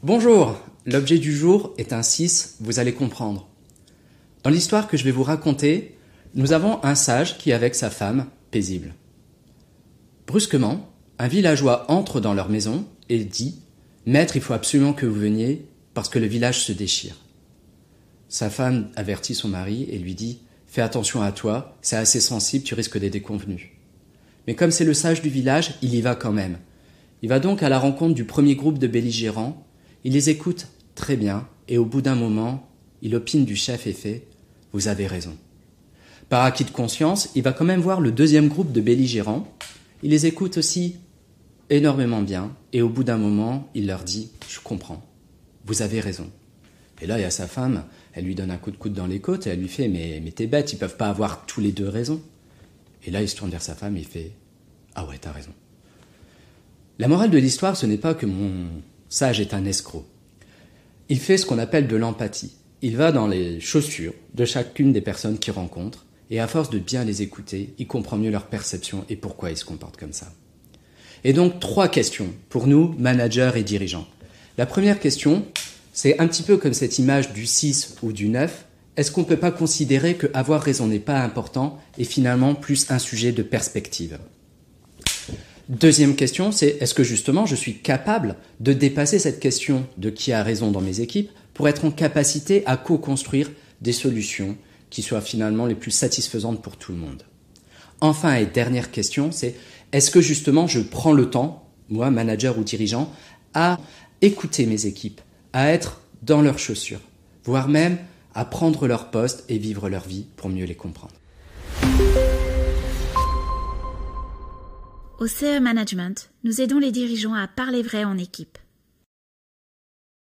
Bonjour, l'objet du jour est un 6, vous allez comprendre. Dans l'histoire que je vais vous raconter, nous avons un sage qui est avec sa femme, paisible. Brusquement, un villageois entre dans leur maison et dit « Maître, il faut absolument que vous veniez parce que le village se déchire. » Sa femme avertit son mari et lui dit « Fais attention à toi, c'est assez sensible, tu risques des déconvenues. » Mais comme c'est le sage du village, il y va quand même. Il va donc à la rencontre du premier groupe de belligérants. Il les écoute très bien et au bout d'un moment, il opine du chef et fait « Vous avez raison ». Par acquis de conscience, il va quand même voir le deuxième groupe de belligérants. Il les écoute aussi énormément bien et au bout d'un moment, il leur dit « Je comprends, vous avez raison ». Et là, il y a sa femme, elle lui donne un coup de coude dans les côtes et elle lui fait « Mais t'es bête, ils peuvent pas avoir tous les deux raison ». Et là, il se tourne vers sa femme et il fait « Ah ouais, t'as raison ». La morale de l'histoire, ce n'est pas que mon sage est un escroc. Il fait ce qu'on appelle de l'empathie. Il va dans les chaussures de chacune des personnes qu'il rencontre et à force de bien les écouter, il comprend mieux leur perception et pourquoi ils se comportent comme ça. Et donc, 3 questions pour nous, managers et dirigeants. La première question, c'est un petit peu comme cette image du 6 ou du 9. Est-ce qu'on ne peut pas considérer que avoir raison n'est pas important et finalement plus un sujet de perspective ? Deuxième question, c'est est-ce que justement je suis capable de dépasser cette question de qui a raison dans mes équipes pour être en capacité à co-construire des solutions qui soient finalement les plus satisfaisantes pour tout le monde. Enfin et dernière question, c'est est-ce que justement je prends le temps, moi manager ou dirigeant, à écouter mes équipes, à être dans leurs chaussures, voire même à prendre leur poste et vivre leur vie pour mieux les comprendre. Au CE Management, nous aidons les dirigeants à parler vrai en équipe.